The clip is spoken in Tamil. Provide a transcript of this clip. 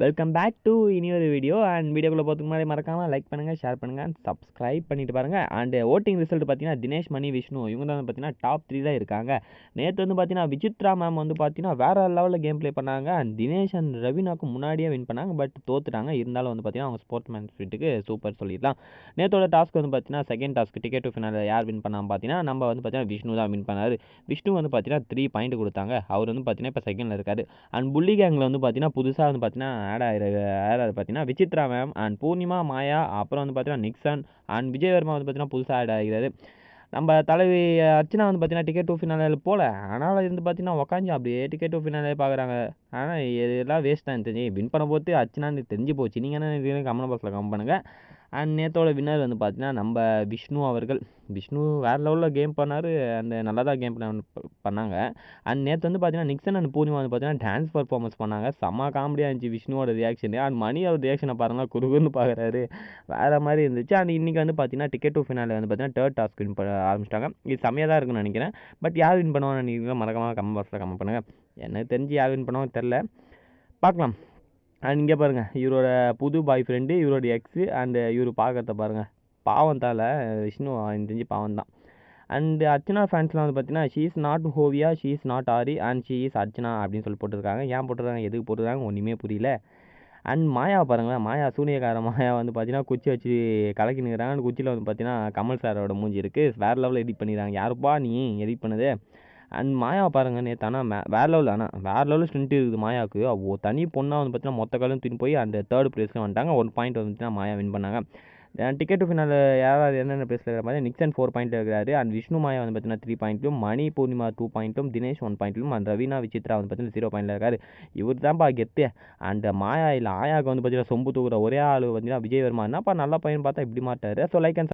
வெல்கம் பேக் டு இனியொரு வீடியோ அண்ட் வீடியோக்குள்ளே போகிறதுக்கு முன்னாடி மறக்காமல் லைக் பண்ணுங்கள், ஷேர் பண்ணுங்கள், சப்ஸ்கிரைப் பண்ணிட்டு பாருங்கள். அண்ட் ஓட்டிங் ரிசல்ட் பார்த்தீங்கன்னா தினேஷ், மணி, விஷ்ணு இவங்க தான் பார்த்தீங்கன்னா டாப் 3 தான் இருக்காங்க. நேற்று வந்து பார்த்தீங்கன்னா விசித்ரா மேம் வந்து பார்த்தீங்கன்னா வேறு லெவலில் கேம் ப்ளே பண்ணாங்க. அண்ட் தினேஷ் அண்ட் ரவீனாக்கு முன்னாடியே வின் பண்ணாங்க. பட் தோத்துட்டாங்க. இருந்தாலும் வந்து பார்த்தீங்கன்னா அவங்க ஸ்போர்ட்ஸ்மேன் ஸ்பிரிட்டுக்கு சூப்பர் சொல்லிடலாம். நேற்றோட டாஸ்க் வந்து பார்த்தீங்கன்னா செகண்ட் டாஸ்க் டிக்கெட் டு ஃபினால யார் வின் பண்ணாமல் பார்த்தீங்கன்னா நம்ம வந்து பார்த்தீங்கன்னா விஷ்ணு தான் வின் பண்ணார். விஷ்ணு வந்து பார்த்தீங்கன்னா 3 பாயிண்ட் கொடுத்தாங்க. அவர் வந்து பார்த்தீங்கன்னா இப்போ செகண்டில் இருக்கார். அண்ட் புள்ளி கேங்கில் வந்து பார்த்தீங்கன்னா புதுசாக வந்து பார்த்தீங்கன்னா யாராவது பார்த்தீங்கன்னா விசித்ரா மேம் அண்ட் பூர்ணிமா, மாயா, அப்புறம் வந்து பார்த்தீங்கன்னா நிக்சன் அண்ட் விஜயவர்மா வந்து பார்த்தீங்கன்னா புதுசாக ஆட் ஆகிறாரு. நம்ம தலைவி அர்ச்சனா வந்து பார்த்தீங்கன்னா டிக்கெட் டூ ஃபினாலே போல, ஆனால் இருந்து பார்த்தீங்கன்னா உக்காஞ்சி அப்படியே டிக்கெட் டூ ஃபினாலே பார்க்குறாங்க. ஆனால் இதெல்லாம் வேஸ்ட் தான் தெரிஞ்சு வின் பண்ண போது அர்ச்சனான்னு தெரிஞ்சு போச்சு. நீங்கள் என்ன கமெண்ட் பாக்ஸில் கமெண்ட் பண்ணுங்கள். அண்ட் நேற்றோட வின்னர் வந்து பார்த்தீங்கன்னா நம்ம விஷ்ணு அவர்கள். விஷ்ணு வேறு லெவலில் கேம் பண்ணார். அந்த நல்லா தான் கேம் பண்ணாங்க. அண்ட் நேற்று வந்து பார்த்தீங்கன்னா நிக்சன் அண்ட் பூர்ணிமா வந்து பார்த்தீங்கன்னா டான்ஸ் பர்ஃபார்மன்ஸ் பண்ணாங்க. செம்ம காமெடியாக இருந்துச்சு விஷ்ணுவோட ரியாக்ஷன். அண்ட் மணியோட ரியாக்ஷனை பாருங்கள், குறுகுன்னு பார்க்குறாரு, வேறு மாதிரி இருந்துச்சு. அண்ட் இன்றைக்கி வந்து பார்த்தீங்கன்னா டிக்கெட் டு ஃபினாலே வந்து பார்த்தீங்கன்னா தேர்ட் டாஸ்க் வின் பண்ண ஆரம்பிச்சிட்டாங்க. இது செம்மையாக தான் இருக்குன்னு நினைக்கிறேன். பட் யார் வின் பண்ணுவான்னு நீங்கள் மறக்காமல் கமெண்ட் பாக்ஸில் கமெண்ட் பண்ணுங்கள். எனக்கு தெரிஞ்சு யார் வின் பண்ணுவான்னு தெரில, பார்க்கலாம். அண்ட் இங்கே பாருங்கள், இவரோட புது பாய் ஃப்ரெண்டு, இவரோட எக்ஸு அண்டு இவர் பார்க்கறத பாருங்கள். பாவம் தால விஷ்ணு எனக்கு தெரிஞ்சு பாவம் தான். அண்டு அர்ச்சனா ஃபேன்ஸ்லாம் வந்து பார்த்தீங்கன்னா ஷீ இஸ் நாட் ஹோவியா, she is not Aari and she is Archana அப்படின்னு சொல்லி போட்டிருக்காங்க. ஏன் போட்டிருக்காங்க, எதுக்கு போட்டிருக்காங்க ஒன்றுமே புரியல. அண்ட் மாயாவை பாருங்களேன், மாயா சூனியக்கார மாயா வந்து பார்த்தீங்கன்னா குச்சி வச்சு கலக்கினுக்கிறாங்க. அந்த குச்சியில் வந்து பார்த்தீங்கன்னா கமல் சாரோட மூஞ்சி இருக்குது. வேறு லெவலில் எடிட் பண்ணிடுறாங்க. யாருப்பா நீ எடிட் பண்ணது? அண்ட் மாயாவை பாருங்கள், நேற்று ஆனால் வேறு லெவலில் ஸ்ட்ரென்த் இருக்குது மாயாவுக்கு. தனி பொண்ணாக வந்து பார்த்தீங்கன்னா மொத்த காலம் தூக்கி போய் அந்த தேர்ட் ப்ளேஸ்க்கு வந்துட்டாங்க. 1 பாயிண்ட் வந்துச்சுன்னா மாயா வின் பண்ணாங்க. டிக்கெட் டு ஃபினால் யாராவது என்னென்ன ப்ளேஸில் இருக்கிற மாதிரி நிக்சன் 4 பாயிண்ட் இருக்கிறாரு. அண்ட் விஷ்ணு மாயா வந்து பார்த்தீங்கன்னா 3 பாயிண்ட்டும், மணி பூர்ணிமா 2 பாயிண்ட்டும், தினேஷ் 1 பாயிண்ட்லும், அண்ட் ரவீனா விசித்ரா வந்து பார்த்தீங்கன்னா 0 பாயிண்டில் இருக்காரு. இவர் தான்ப்பா கெத்து. அண்ட் மாயா இல்லை ஆயாவுக்கு வந்து பார்த்தீங்கன்னா சொம்பு தூக்குற ஒரே ஆள் பார்த்தீங்கன்னா விஜயவர்மா. என்னப்பா நல்ல பையன் பார்த்தா இப்படி மாட்டார். So like and